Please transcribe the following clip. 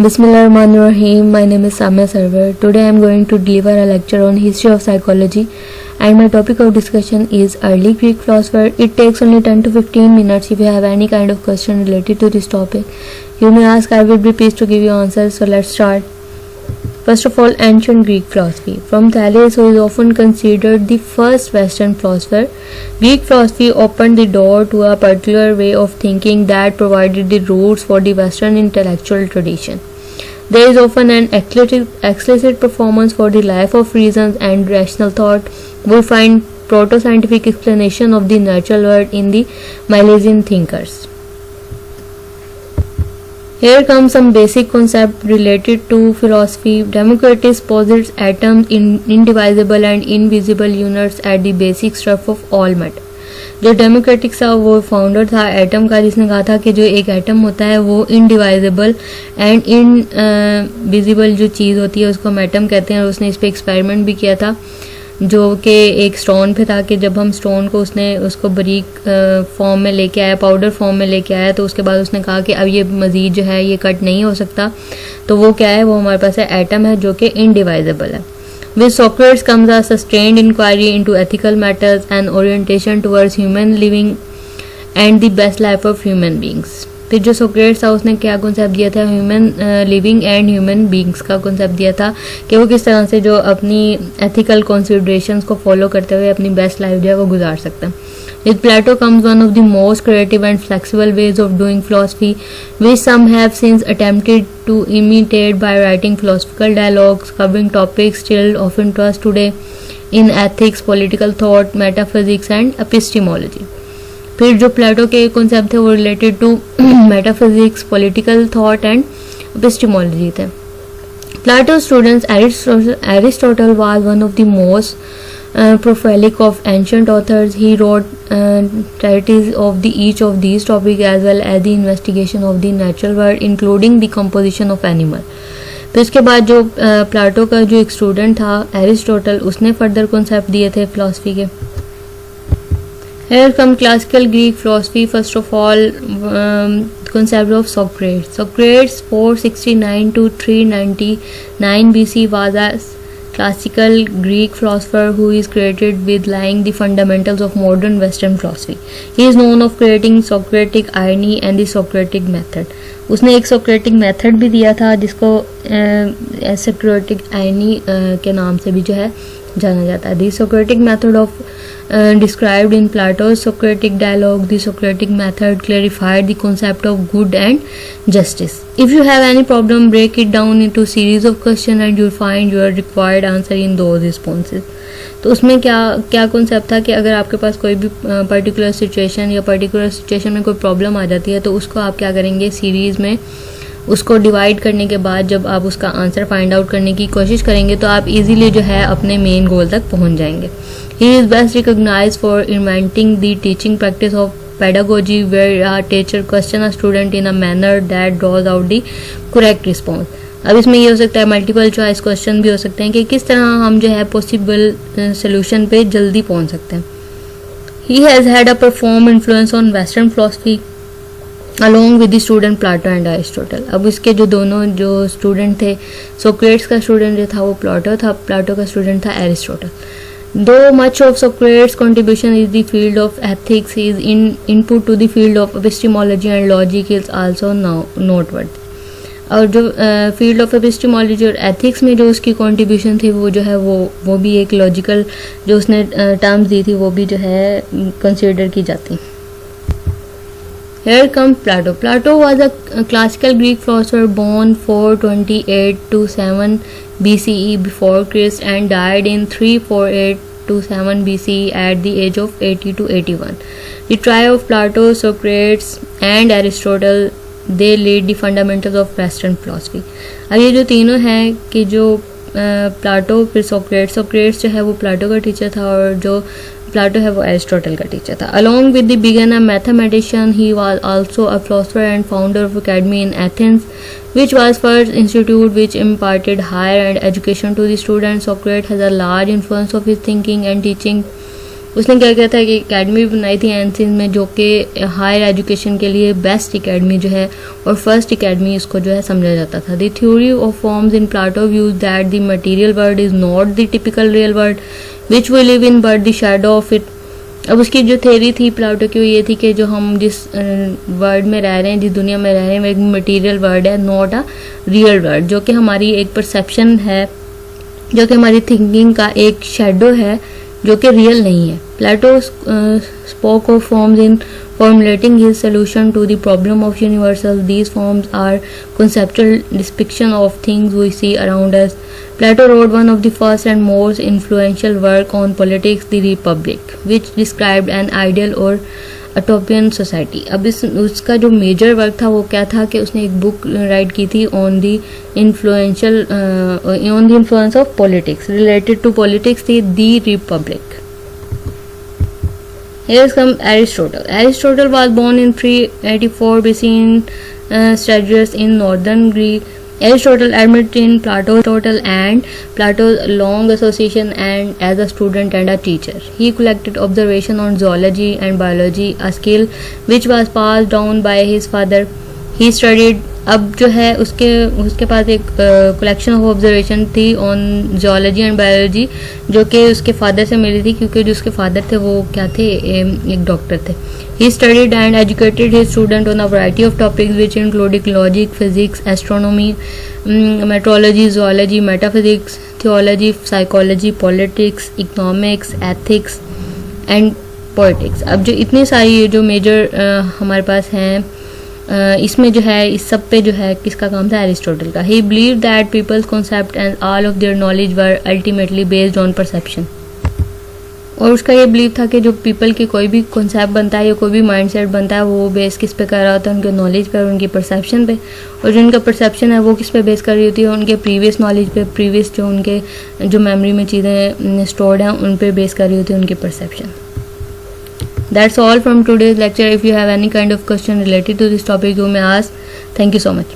Bismillahirrahmanirrahim. My name is Samya Sarwar. Today I am going to deliver a lecture on history of psychology, and my topic of discussion is early Greek philosopher. It takes only 10 to 15 minutes. If you have any kind of question related to this topic, you may ask. I will be pleased to give you answers. So let's start. First of all, ancient Greek philosophy. From Thales, who is often considered the first Western philosopher, Greek philosophy opened the door to a particular way of thinking that provided the roots for the Western intellectual tradition. There is often an explicit performance for the life of reasons and rational thought. We find proto-scientific explanation of the natural world in the Milesian thinkers. Here comes some basic concept related to philosophy. Democritus posits atoms in indivisible and invisible units at the basic stuff of all matter. जो democratic था वो founder था atom का, जिसने कहा था कि जो एक एटम होता है वो इनडिवाइजेबल एंड इनविजिबल जो चीज़ होती है उसको हम एटम कहते हैं, और उसने इस पर एक्सपेरिमेंट भी किया था जो कि एक स्टोन पे था कि जब हम स्टोन को उसको बारीक फॉर्म में लेके आया, पाउडर फॉर्म में लेके आया, तो उसके बाद उसने कहा कि अब ये मज़ीद जो है ये कट नहीं हो सकता, तो वो क्या है, वो हमारे पास है एटम है जो कि इनडिवाइजेबल है. With Socrates comes a sustained inquiry into ethical matters and orientation towards human living and the best life of human beings. फिर जो सोक्रेट्स था उसने क्या कॉन्सेप्ट दिया था, human living and human beings का कॉन्सेप्ट दिया था कि वो किस तरह से जो अपनी एथिकल कंसिडरेशंस को फॉलो करते हुए अपनी बेस्ट लाइफ जो है वो गुजार सकते हैं. With Plato comes one of the most creative and flexible ways of doing philosophy, which some have since attempted to imitate by writing philosophical dialogues covering topics still of interest today in ethics, political thought, metaphysics and epistemology. फिर जो प्लेटो के concept थे वो related to metaphysics, political thought and epistemology थे. Plato's students Aristotle was one of the most prolific of ancient authors. He wrote treatises of each of these topics as well as the investigation of the natural world, including the composition of animal. फिर उसके बाद जो Plato का जो एक student था Aristotle, उसने further concept दिए थे फिलॉसफी के. Here comes classical Greek philosophy. First of all, concept of Socrates. Socrates 469 to 399 BC was a classical Greek philosopher who is credited with laying the fundamentals of modern Western philosophy. He is known of creating Socratic irony and the Socratic method. उसने एक Socratic method भी दिया था जिसको Socratic irony के नाम से भी जो है जाना जाता है. The Socratic method of described in Plato's Socratic dialogue. The Socratic method clarified the concept of good and justice. If you have any problem, break it down into series of questions and you'll find your required answer in those responses. तो उसमें क्या concept था कि अगर आपके पास कोई भी particular situation में कोई प्रॉब्लम आ जाती है तो उसको आप क्या करेंगे, सीरीज़ में उसको डिवाइड करने के बाद जब आप उसका आंसर फाइंड आउट करने की कोशिश करेंगे तो आप इजीली जो है अपने मेन गोल तक पहुंच जाएंगे. He is best recognized for inventing the teaching practice of pedagogy, where a teacher questions a student in a manner that draws out the correct response. अब इसमें ये हो सकता है मल्टीपल चॉइस क्वेश्चन भी हो सकते हैं कि किस तरह हम जो है पॉसिबल सोल्यूशन पे जल्दी पहुंच सकते हैं. He has had a profound influence on Western philosophy along with the student Plato and Aristotle. अब इसके जो दोनों जो स्टूडेंट थे, सोक्रेट्स का स्टूडेंट जो था वो प्लाटो था, प्लाटो का स्टूडेंट था Aristotle. Though much of Socrates' contribution is the field of ethics, his input to the field of epistemology and logic is also now noteworthy. और जो फील्ड ऑफ एपिस्टेमोलॉजी और ethics में जो उसकी contribution थी वो जो है वो भी एक लॉजिकल जो उसने टर्म्स दी थी वो भी जो है कंसीडर की जाती. Here comes Plato. Plato was a classical Greek philosopher born 428 to 7 BCE before Christ and died in 348 to 7 BCE at the age of 80 to 81. The trio of Plato, Socrates and Aristotle, they laid the fundamentals of Western philosophy. अब ये जो तीनों हैं कि जो Plato फिर Socrates जो है वो प्लाटो का टीचर था और जो प्लाटो है वो एरिस्टोटल का टीचर था. Along with the being a mathematician, he was also a philosopher and founder of academy in Athens, which was first institute which imparted higher education to the students. Socrates has a large influence of his thinking and teaching उसने क्या किया था कि academy बनाई थी Athens में, जो कि हायर एजुकेशन के लिए बेस्ट एकेडमी जो है और फर्स्ट एकेडमी इसको जो है समझा जाता था. The theory of forms in Plato views that the material world is not the typical real world which we live in but the shadow of it. अब उसकी जो थ्योरी थी प्लाटो की वो ये थी कि जो हम जिस वर्ल्ड में रह रहे हैं, जिस दुनिया में रह रहे हैं, वो एक मटेरियल वर्ल्ड है, नॉट अ रियल वर्ल्ड, जो कि हमारी एक परसेप्शन है, जो कि हमारी थिंकिंग का एक शेडो है, जो कि रियल नहीं है. प्लेटो spoke of forms in formulating his solution to the problem of universals. These forms are conceptual depiction of things we see around us. Plato wrote one of the first and most influential work on politics, The Republic, which described an ideal or utopian society. अब उसका जो major work था वो क्या था कि उसने एक बुक राइट की थी on the influence of politics, related to politics थी the Republic. Here is come Aristotle. Aristotle was born in 384 BC in Stratus in northern Greece. Aristotle admitted in Plato and Plato's long association and as a student and a teacher. He collected observation on zoology and biology, a skill which was passed down by his father. He studied. अब जो है उसके पास एक collection of observation थी on zoology and biology, जो कि उसके father से मिली थी, क्योंकि जो उसके फादर थे वो क्या थे, एक डॉक्टर थे. He studied and educated his student on a variety of topics which included logic, physics, astronomy, meteorology, zoology, metaphysics, theology, psychology, politics, economics, ethics and politics. अब जो इतनी सारी जो मेजर हमारे पास हैं, इसमें जो है इस सब पे जो है किसका काम था, एरिस्टोटल का. He believed that people's concept and all of their knowledge were ultimately based on perception. और उसका ये बिलीव था कि जो पीपल की कोई भी कॉन्सेप्ट बनता है या कोई भी माइंडसेट बनता है वो बेस किस पे कर रहा होता है, उनके नॉलेज पे और उनकी परसेप्शन पे. और जो उनका परसेप्शन है वो किस पे बेस कर रही होती है, उनके प्रीवियस नॉलेज पे, प्रीवियस जो उनके जो मेमोरी में चीज़ें स्टोर्ड हैं उन पे बेस कर रही होती है उनकी perception. That's all from today's lecture. If you have any kind of question related to this topic, you may ask. Thank you so much.